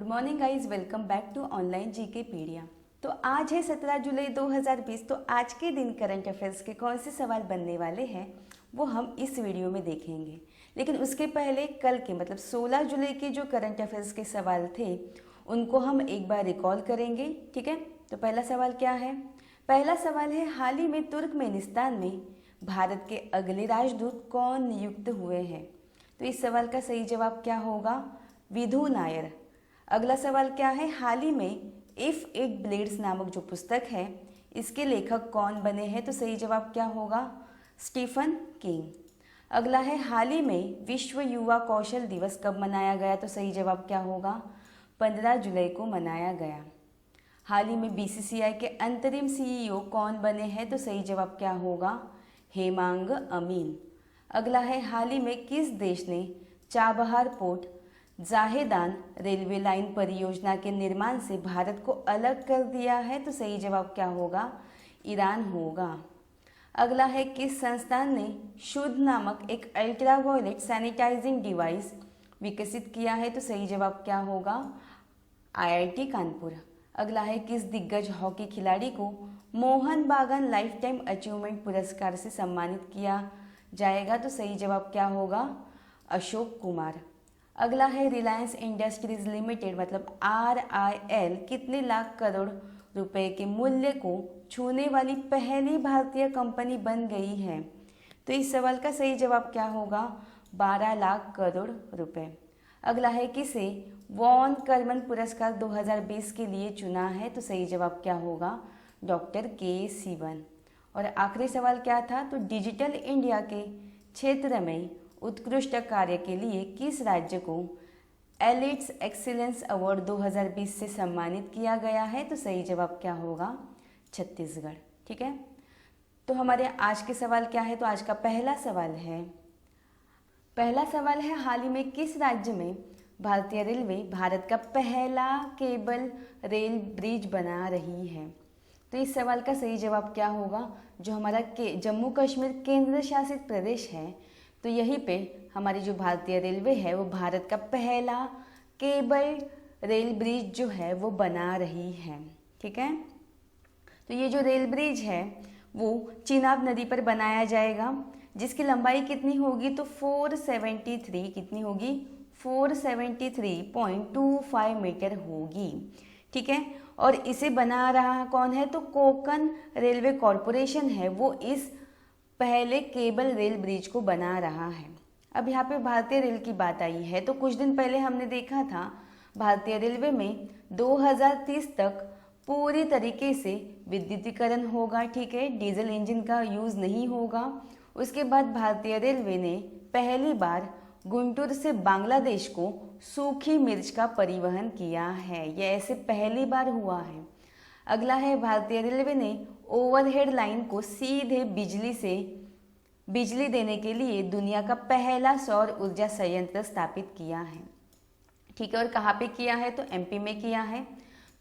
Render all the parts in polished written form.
Morning guys, welcome back to online GK pedia. तो आज है 17 जुलाई 2020। तो आज के दिन करंट अफेयर्स के कौन से सवाल बनने वाले हैं वो हम इस वीडियो में देखेंगे। लेकिन उसके पहले कल के मतलब 16 जुलाई के जो करंट अफेयर्स के सवाल थे उनको हम एक बार रिकॉल करेंगे। ठीक है, तो पहला सवाल क्या है? पहला सवाल है, हाल ही में तुर्कमेनिस्तान में भारत के अगले राजदूत कौन नियुक्त हुए हैं? तो इस सवाल का सही जवाब क्या होगा? विधु नायर। अगला सवाल क्या है, हाल ही में इफ इट ब्लीड्स नामक जो पुस्तक है इसके लेखक कौन बने हैं? तो सही जवाब क्या होगा? Stephen King. अगला है, हाल ही में विश्व युवा कौशल दिवस कब मनाया गया? तो सही जवाब क्या होगा? 15 जुलाई को मनाया गया। हाल ही में बीसीसीआई के अंतरिम सीईओ कौन बने हैं? तो सही जवाब क्या होगा? हेमांग अमीन। अगला है, हाल ही में किस देश ने Chabahar port Zahedan railway line परियोजना के निर्माण से भारत को अलग कर दिया है? तो सही जवाब क्या होगा? ईरान होगा। अगला है, किस संस्थान ने शुद्ध नामक एक अल्ट्रावायलेट सैनिटाइजिंग डिवाइस विकसित किया है? तो सही जवाब क्या होगा? आईआईटी कानपुर। अगला है, किस दिग्गज हॉकी खिलाड़ी को मोहन बागान लाइफ टाइम अचीवमेंट पुरस्कार से सम्मानित किया जाएगा? तो सही जवाब क्या होगा? अशोक कुमार। अगला है, रिलायंस इंडस्ट्रीज लिमिटेड मतलब RIL कितने लाख करोड़ रुपए के मूल्य को छूने वाली पहली भारतीय कंपनी बन गई है? तो इस सवाल का सही जवाब क्या होगा? 12 लाख करोड़ रुपए। अगला है, किसे वॉन करमन पुरस्कार 2020 के लिए चुना है? तो सही जवाब क्या होगा? डॉक्टर के सीवन। और आखिरी सवाल क्या था? तो डिजिटल इंडिया के क्षेत्र में उत्कृष्ट कार्य के लिए किस राज्य को एलिट्स एक्सीलेंस अवार्ड 2020 से सम्मानित किया गया है? तो सही जवाब क्या होगा? छत्तीसगढ़। ठीक है, तो हमारे आज के सवाल क्या है? तो आज का पहला सवाल है, हाल ही में किस राज्य में भारतीय रेलवे भारत का पहला केबल रेल ब्रिज बना रही है? तो इस सवाल का सही जवाब क्या होगा? जो हमारा जम्मू कश्मीर केंद्र शासित प्रदेश है, तो यहीं पे हमारी जो भारतीय रेलवे है वो भारत का पहला केबल रेल ब्रिज जो है वो बना रही है। ठीक है, तो ये जो रेल ब्रिज है वो चिनाब नदी पर बनाया जाएगा, जिसकी लंबाई कितनी होगी? तो 473 कितनी होगी? 473.25 मीटर होगी। ठीक है, और इसे बना रहा कौन है? तो कोंकण रेलवे कॉरपोरेशन है, वो इस पहले केबल रेल ब्रिज को बना रहा है। अब यहाँ पे भारतीय रेल की बात आई है, तो कुछ दिन पहले हमने देखा था भारतीय रेलवे में 2030 तक पूरी तरीके से विद्युतीकरण होगा। ठीक है, डीजल इंजन का यूज़ नहीं होगा। उसके बाद भारतीय रेलवे ने पहली बार गुंटूर से बांग्लादेश को सूखी मिर्च का परिवहन किया है। यह ऐसे पहली बार हुआ है। अगला है, भारतीय रेलवे ने ओवरहेड लाइन को सीधे बिजली देने के लिए दुनिया का पहला सौर ऊर्जा संयंत्र स्थापित किया है। ठीक है, और कहाँ पे किया है? तो MP में किया है।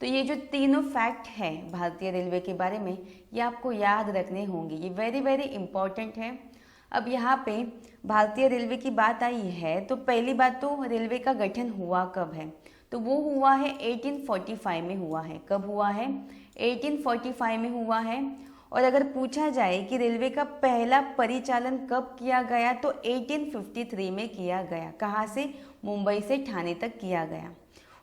तो ये जो तीनों फैक्ट है भारतीय रेलवे के बारे में, ये आपको याद रखने होंगे, ये वेरी वेरी इंपॉर्टेंट है। अब यहाँ पे भारतीय रेलवे की बात आई है, तो पहली बात तो रेलवे का गठन हुआ कब है? तो वो हुआ है 1845 में हुआ है। कब हुआ है? 1845 में हुआ है। और अगर पूछा जाए कि रेलवे का पहला परिचालन कब किया गया, तो 1853 में किया गया। कहाँ से? मुंबई से ठाणे तक किया गया।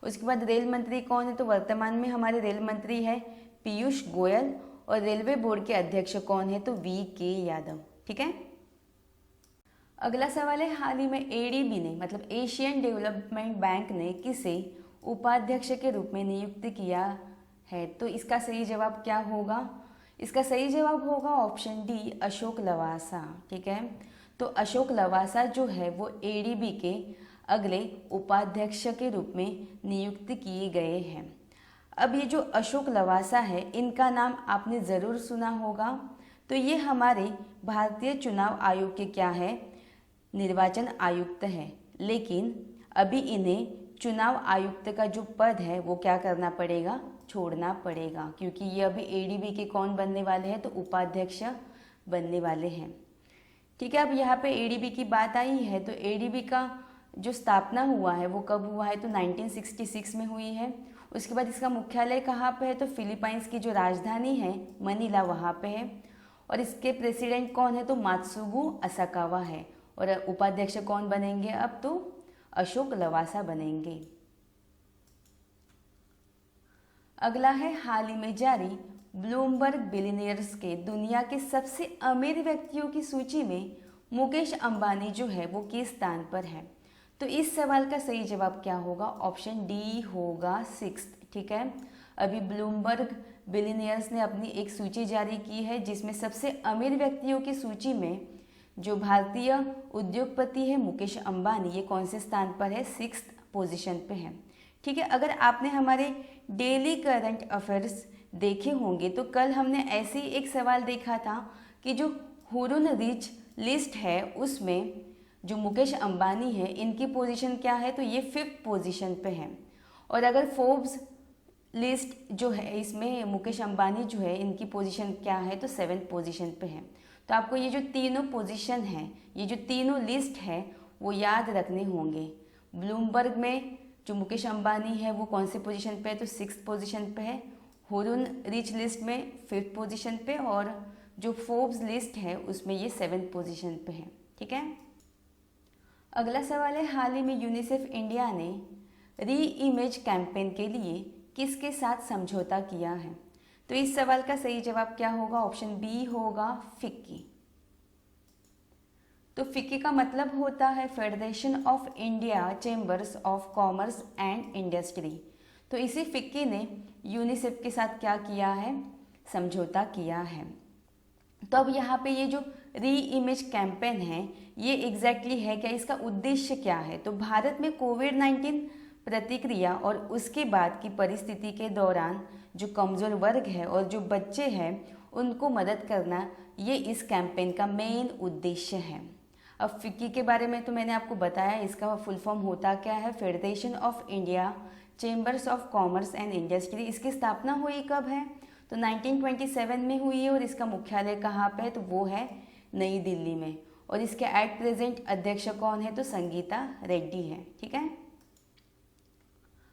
उसके बाद रेल मंत्री कौन है? तो वर्तमान में हमारे रेल मंत्री है पीयूष गोयल। और रेलवे बोर्ड के अध्यक्ष कौन है? तो VK यादव। ठीक है, अगला सवाल है, हाल ही में ADB ने मतलब एशियन डेवलपमेंट बैंक ने किसे उपाध्यक्ष के रूप में नियुक्त किया है? तो इसका सही जवाब क्या होगा? इसका सही जवाब होगा ऑप्शन D, अशोक लवासा। ठीक है, तो अशोक लवासा जो है वो ADB के अगले उपाध्यक्ष के रूप में नियुक्त किए गए हैं। अब ये जो अशोक लवासा है, इनका नाम आपने ज़रूर सुना होगा। तो ये हमारे भारतीय चुनाव आयोग के क्या है? निर्वाचन आयुक्त है। लेकिन अभी इन्हें चुनाव आयुक्त का जो पद है वो क्या करना पड़ेगा? छोड़ना पड़ेगा, क्योंकि ये अभी ADB के कौन बनने वाले हैं? तो उपाध्यक्ष बनने वाले हैं। ठीक है, अब यहाँ पे ADB की बात आई है, तो ADB का जो स्थापना हुआ है वो कब हुआ है, तो 1966 में हुई है। उसके बाद इसका मुख्यालय कहाँ पे है, तो फिलीपाइंस की जो राजधानी है मनीला वहाँ पे है। और इसके प्रेसिडेंट कौन है, तो मात्सुगु असाकावा है। और उपाध्यक्ष कौन बनेंगे अब, तो अशोक लवासा बनेंगे। अगला है हाल ही में जारी ब्लूमबर्ग बिलियनियर्स के दुनिया के सबसे अमीर व्यक्तियों की सूची में मुकेश अंबानी जो है वो किस स्थान पर है। तो इस सवाल का सही जवाब क्या होगा, ऑप्शन डी होगा 6। ठीक है, अभी ब्लूमबर्ग बिलियनियर्स ने अपनी एक सूची जारी की है जिसमें सबसे अमीर व्यक्तियों की सूची में जो भारतीय उद्योगपति है मुकेश अंबानी, ये कौन से स्थान पर है, 6th पोजीशन पे है। ठीक है, अगर आपने हमारे डेली करंट अफेयर्स देखे होंगे तो कल हमने ऐसे ही एक सवाल देखा था कि जो हुरुन रिच लिस्ट है उसमें जो मुकेश अंबानी है इनकी पोजीशन क्या है, तो ये 5th पोजीशन पे है। और अगर फोर्ब्स लिस्ट जो है इसमें मुकेश अंबानी जो है इनकी पोजीशन क्या है, तो 7th पोजीशन पे है। तो आपको ये जो तीनों पोजीशन है, ये जो तीनों लिस्ट है वो याद रखने होंगे। ब्लूमबर्ग में जो मुकेश अंबानी है वो कौन से पोजीशन पे है, तो 6th पोजीशन पे है। हुरुन रिच लिस्ट में 5th पोजीशन पे, और जो फोर्ब्स लिस्ट है उसमें ये 7th पोजीशन पे है। ठीक है, अगला सवाल है हाल ही में यूनिसेफ इंडिया ने री इमेज कैंपेन के लिए किसके साथ समझौता किया है। तो इस सवाल का सही जवाब क्या होगा, ऑप्शन बी होगा फिक्की। तो फिक्की का मतलब होता है federation of India chambers of commerce and industry. तो इसी फिक्की ने यूनिसेफ के साथ क्या किया है, समझौता किया है। तो अब यहाँ पे ये जो री इमेज कैंपेन है ये एग्जैक्टली है क्या, इसका उद्देश्य क्या है। तो भारत में कोविड-19 प्रतिक्रिया और उसके बाद की परिस्थिति के दौरान जो कमज़ोर वर्ग है और जो बच्चे हैं उनको मदद करना, ये इस कैंपेन का मेन उद्देश्य है। अब फिक्की के बारे में तो मैंने आपको बताया, इसका फुल फॉर्म होता क्या है, federation of India chambers of commerce and industry. इसकी स्थापना हुई कब है, तो 1927 में हुई है। और इसका मुख्यालय कहाँ पे है, तो वो है नई दिल्ली में। और इसके एट प्रेजेंट अध्यक्ष कौन है, तो संगीता रेड्डी है। ठीक है,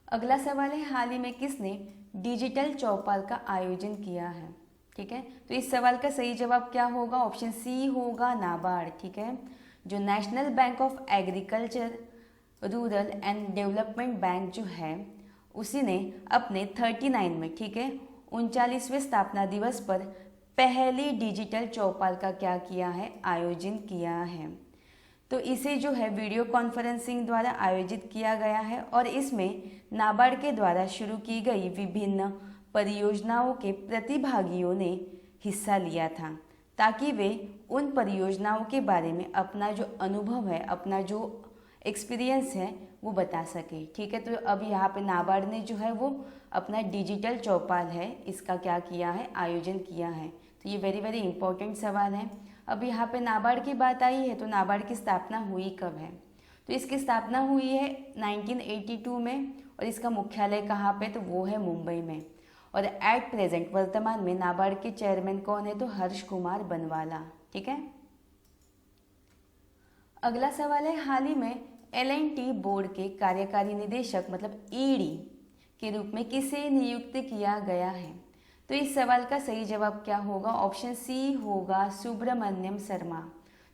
अगला सवाल है हाल ही में किसने डिजिटल चौपाल का आयोजन किया है। ठीक है, तो इस सवाल का सही जवाब क्या होगा, ऑप्शन सी होगा नाबार्ड। ठीक है, जो national bank of agriculture rural and development bank जो है उसी ने अपने 39 में, ठीक है, 39वें स्थापना दिवस पर पहली डिजिटल चौपाल का क्या किया है, आयोजन किया है। तो इसे जो है वीडियो कॉन्फ्रेंसिंग द्वारा आयोजित किया गया है और इसमें नाबार्ड के द्वारा शुरू की गई विभिन्न परियोजनाओं के प्रतिभागियों ने हिस्सा लिया था ताकि वे उन परियोजनाओं के बारे में अपना जो अनुभव है, अपना जो एक्सपीरियंस है वो बता सके। ठीक है, तो अब यहाँ पे नाबार्ड ने जो है वो अपना डिजिटल चौपाल है इसका क्या किया है, आयोजन किया है। तो ये वेरी वेरी इंपॉर्टेंट सवाल है। अब यहाँ पे नाबार्ड की बात आई है तो नाबार्ड की स्थापना हुई कब है, तो इसकी स्थापना हुई है 1982 में और इसका मुख्यालय कहाँ पे, तो वो है मुंबई में। और एट प्रेजेंट वर्तमान में नाबार्ड के चेयरमैन कौन है, तो हर्ष कुमार बनवाला। ठीक है, अगला सवाल है हाल ही में L&T बोर्ड के कार्यकारी निदेशक मतलब ईडी के रूप में किसे नियुक्त किया गया है। तो इस सवाल का सही जवाब क्या होगा, ऑप्शन सी होगा सुब्रमण्यम शर्मा।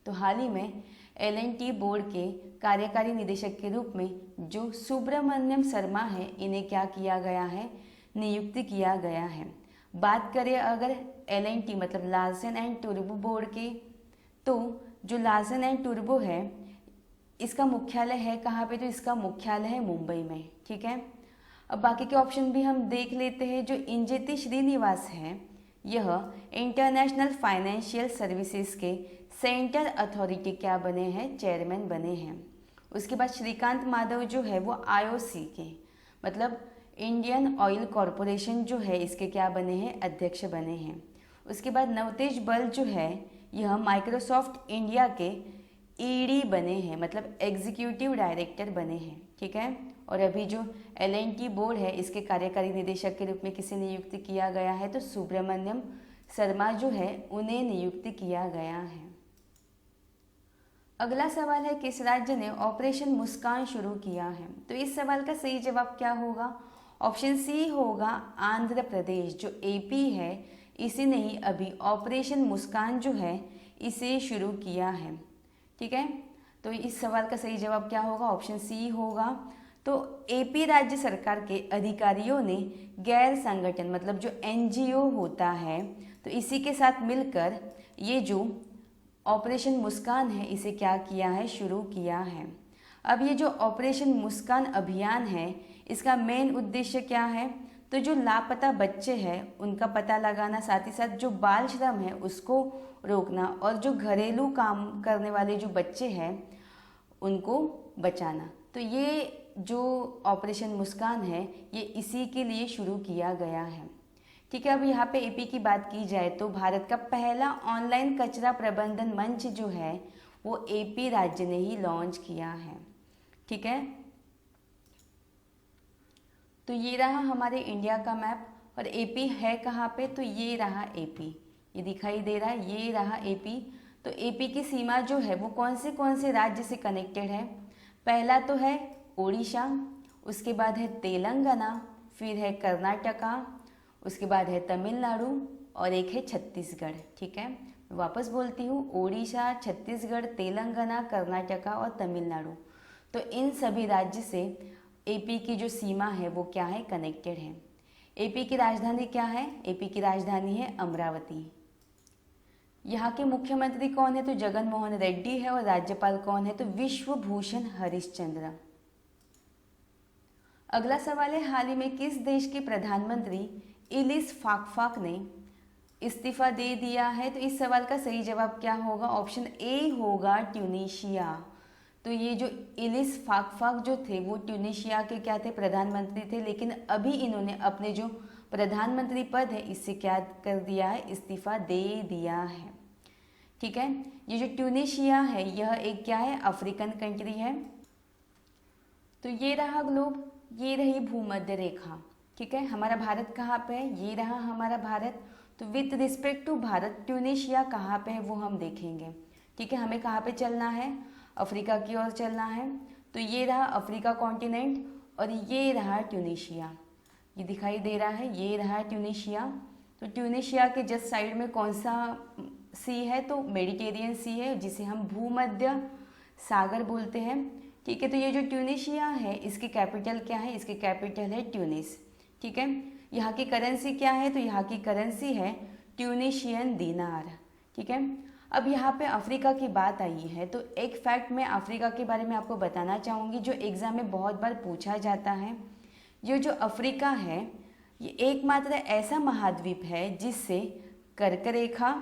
तो हाल ही में L&T बोर्ड के कार्यकारी निदेशक के रूप में जो सुब्रमण्यम शर्मा है इन्हें क्या किया गया है, नियुक्त किया गया है। बात करें अगर L&T मतलब लार्सन एंड टूब्रो बोर्ड की, तो जो लार्सन एंड टूब्रो है इसका मुख्यालय है कहाँ पे, तो इसका मुख्यालय है मुंबई में। ठीक है, अब बाकी के ऑप्शन भी हम देख लेते हैं। जो इंजेति श्रीनिवास है यह इंटरनेशनल फाइनेंशियल सर्विसेज के सेंट्रल अथॉरिटी क्या बने हैं, चेयरमैन बने हैं। उसके बाद श्रीकांत माधव जो है वो IOC के मतलब इंडियन ऑयल कॉरपोरेशन जो है इसके क्या बने हैं, अध्यक्ष बने हैं। उसके बाद नवतेज बल जो है यह माइक्रोसॉफ्ट इंडिया के ईडी बने हैं मतलब एग्जीक्यूटिव डायरेक्टर बने हैं। ठीक है, और अभी जो L&T बोर्ड है इसके कार्यकारी निदेशक के रूप में किसे नियुक्त किया गया है, तो सुब्रमण्यम शर्मा जो है उन्हें नियुक्त किया गया है। अगला सवाल है किस राज्य ने ऑपरेशन मुस्कान शुरू किया है? तो इस सवाल का सही जवाब क्या होगा? ऑप्शन सी होगा आंध्र प्रदेश। जो एपी है इसी ने ही अभी ऑपरेशन मुस्कान जो है इसे शुरू किया है। ठीक है, तो इस सवाल का सही जवाब क्या होगा? ऑप्शन सी होगा। तो एपी राज्य सरकार के अधिकारियों ने गैर संगठन मतलब जो एनजीओ होता है तो इसी के साथ मिलकर ये जो ऑपरेशन मुस्कान है इसे क्या किया है? शुरू किया है। अब ये जो ऑपरेशन मुस्कान अभियान है इसका मेन उद्देश्य क्या है? तो जो लापता बच्चे हैं उनका पता लगाना, साथ ही साथ जो बाल श्रम है उसको रोकना और जो घरेलू काम करने वाले जो बच्चे हैं उनको बचाना। तो ये जो ऑपरेशन मुस्कान है ये इसी के लिए शुरू किया गया है। ठीक है, अब यहाँ पे एपी की बात की जाए तो भारत का पहला ऑनलाइन कचरा प्रबंधन मंच जो है वो एपी राज्य ने ही लॉन्च किया है। ठीक है, तो ये रहा हमारे इंडिया का मैप और एपी है कहाँ पे? तो ये रहा एपी, ये दिखाई दे रहा है, ये रहा एपी। तो एपी की सीमा जो है वो कौन से राज्य से कनेक्टेड है? पहला तो है उड़ीसा, उसके बाद है तेलंगाना, फिर है कर्नाटका, उसके बाद है तमिलनाडु और एक है छत्तीसगढ़। ठीक है, मैं वापस बोलती हूँ, उड़ीसा, छत्तीसगढ़, तेलंगाना, कर्नाटका और तमिलनाडु। तो इन सभी राज्य से एपी की जो सीमा है वो क्या है? कनेक्टेड है। एपी की राजधानी क्या है? एपी की राजधानी है अमरावती। यहाँ के मुख्यमंत्री कौन है? तो जगन मोहन रेड्डी है और राज्यपाल कौन है? तो विश्वभूषण हरिश्चंद्र। अगला सवाल है हाल ही में किस देश के प्रधानमंत्री इलिस फाकफाक ने इस्तीफा दे दिया है? तो इस सवाल का सही जवाब क्या होगा? ऑप्शन ए होगा ट्यूनीशिया। तो ये जो इलिस फाकफाक जो थे वो ट्यूनीशिया के क्या थे? प्रधानमंत्री थे, लेकिन अभी इन्होंने अपने जो प्रधानमंत्री पद है इससे क्या कर दिया है? इस्तीफा दे दिया है। ठीक है, ये जो ट्यूनीशिया है यह एक क्या है? अफ्रीकन कंट्री है। तो ये रहा ग्लोब, ये रही भूमध्य रेखा। ठीक है, हमारा भारत कहाँ पे है? ये रहा हमारा भारत। तो with respect to Bharat Tunisia कहाँ पे है वो हम देखेंगे। ठीक है, हमें कहाँ पे चलना है? अफ्रीका की ओर चलना है। तो ये रहा अफ्रीका कॉन्टिनेंट और ये रहा ट्यूनीशिया, ये दिखाई दे रहा है, ये रहा ट्यूनीशिया। तो ट्यूनीशिया के जस्ट साइड में कौन सा सी है? तो मेडिटेरियन सी है जिसे हम भूमध्य सागर बोलते हैं। ठीक है, तो ये जो ट्यूनीशिया है इसकी कैपिटल क्या है? इसकी कैपिटल है ट्यूनिस। ठीक है, यहाँ की करेंसी क्या है? तो यहाँ की करेंसी है ट्यूनीशियन दिनार। ठीक है, अब यहाँ पे अफ्रीका की बात आई है तो एक फैक्ट मैं अफ्रीका के बारे में आपको बताना चाहूँगी जो एग्ज़ाम में बहुत बार पूछा जाता है। ये जो अफ्रीका है ये एकमात्र ऐसा महाद्वीप है जिससे कर्क रेखा,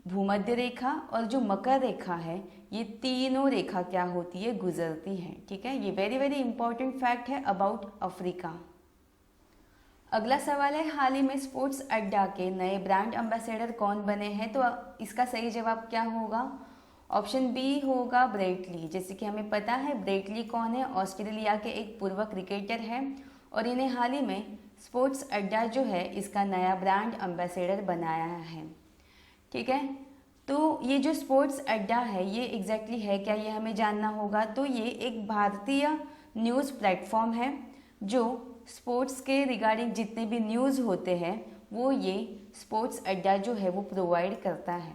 भूमध्य रेखा और जो मकर रेखा है ये तीनों रेखा क्या होती है? गुजरती है। ठीक है, ये वेरी इंपॉर्टेंट फैक्ट है अबाउट अफ्रीका। अगला सवाल है हाल ही में स्पोर्ट्स अड्डा के नए ब्रांड एम्बेसडर कौन बने हैं? तो इसका सही जवाब क्या होगा? ऑप्शन बी होगा ब्रेट ली। जैसे कि हमें पता है ब्रेट ली कौन है? ऑस्ट्रेलिया के एक पूर्व क्रिकेटर हैं और इन्हें हाल ही में स्पोर्ट्स अड्डा जो है इसका नया ब्रांड एम्बेसडर बनाया है। ठीक है, तो ये जो स्पोर्ट्स अड्डा है ये एग्जैक्टली है क्या, ये हमें जानना होगा। तो ये एक भारतीय न्यूज़ प्लेटफॉर्म है जो स्पोर्ट्स के रिगार्डिंग जितने भी न्यूज़ होते हैं वो ये स्पोर्ट्स अड्डा जो है वो प्रोवाइड करता है।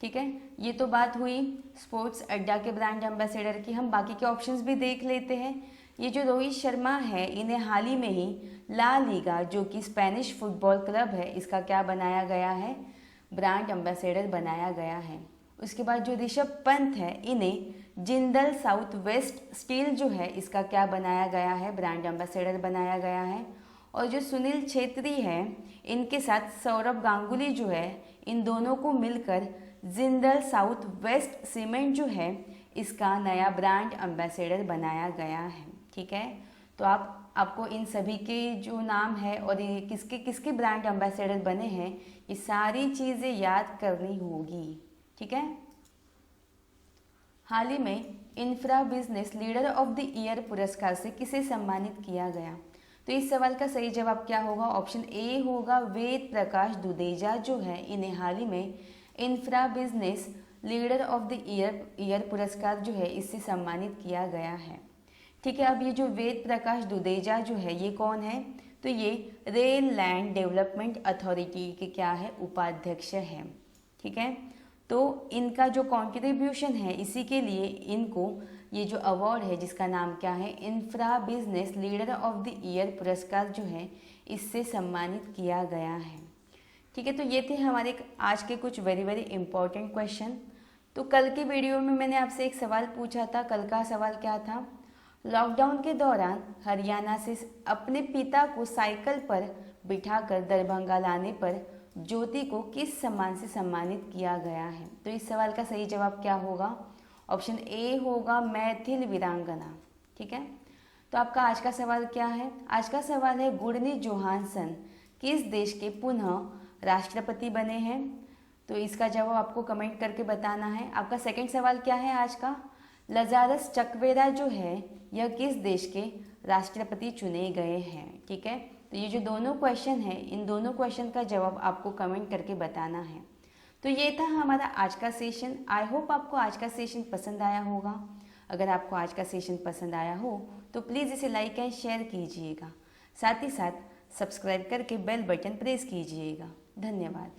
ठीक है, ये तो बात हुई स्पोर्ट्स अड्डा के ब्रांड एम्बेसडर की। हम बाकी के ऑप्शंस भी देख लेते हैं। ये जो रोहित शर्मा है इन्हें हाल ही में ही ला लीगा जो कि स्पेनिश फुटबॉल क्लब है इसका क्या बनाया गया है? ब्रांड एम्बेसडर बनाया गया है। उसके बाद जो ऋषभ पंत है इन्हें जिंदल साउथ वेस्ट स्टील जो है इसका क्या बनाया गया है? ब्रांड एम्बेसडर बनाया गया है। और जो सुनील छेत्री है इनके साथ सौरभ गांगुली जो है इन दोनों को मिलकर जिंदल साउथ वेस्ट सीमेंट जो है इसका नया ब्रांड एम्बेसडर बनाया गया है। ठीक है, तो आपको इन सभी के जो नाम है और ये किसके किसके ब्रांड एम्बेसडर बने हैं ये सारी चीज़ें याद करनी होगी। ठीक है, हाल ही में infra business leader of the year पुरस्कार से किसे सम्मानित किया गया? तो इस सवाल का सही जवाब क्या होगा? ऑप्शन ए होगा वेद प्रकाश दुदेजा जो है इन्हें हाल ही में infra business leader of the year पुरस्कार जो है इससे सम्मानित किया गया है। ठीक है, अब ये जो वेद प्रकाश दुदेजा जो है ये कौन है, तो ये रेल लैंड डेवलपमेंट अथॉरिटी के क्या है, उपाध्यक्ष है। ठीक है, तो इनका जो कंट्रीब्यूशन है इसी के लिए इनको ये जो अवार्ड है जिसका नाम क्या है, infra business leader of the year पुरस्कार जो है इससे सम्मानित किया गया है। ठीक है, तो ये थे हमारे आज के कुछ वेरी इंपॉर्टेंट क्वेश्चन। तो कल के वीडियो में मैंने आपसे एक सवाल पूछा था। कल का सवाल क्या था, लॉकडाउन के दौरान हरियाणा से अपने पिता को साइकिल पर बिठाकर दरभंगा लाने पर ज्योति को किस सम्मान से सम्मानित किया गया है। तो इस सवाल का सही जवाब क्या होगा, ऑप्शन ए होगा मैथिल वीरांगना। ठीक है, तो आपका आज का सवाल क्या है, आज का सवाल है गुडनी जोहानसन किस देश के पुनः राष्ट्रपति बने हैं। तो इसका जवाब आपको कमेंट करके बताना है। आपका सेकंड सवाल क्या है आज का, लजारस चकवेरा जो है यह किस देश के राष्ट्रपति चुने गए हैं। ठीक है, तो ये जो दोनों क्वेश्चन है इन दोनों क्वेश्चन का जवाब आपको कमेंट करके बताना है। तो ये था हमारा आज का सेशन। आई होप आपको आज का सेशन पसंद आया होगा। अगर आपको आज का सेशन पसंद आया हो तो प्लीज़ इसे लाइक एंड शेयर कीजिएगा, साथ ही साथ सब्सक्राइब करके बेल बटन प्रेस कीजिएगा। धन्यवाद।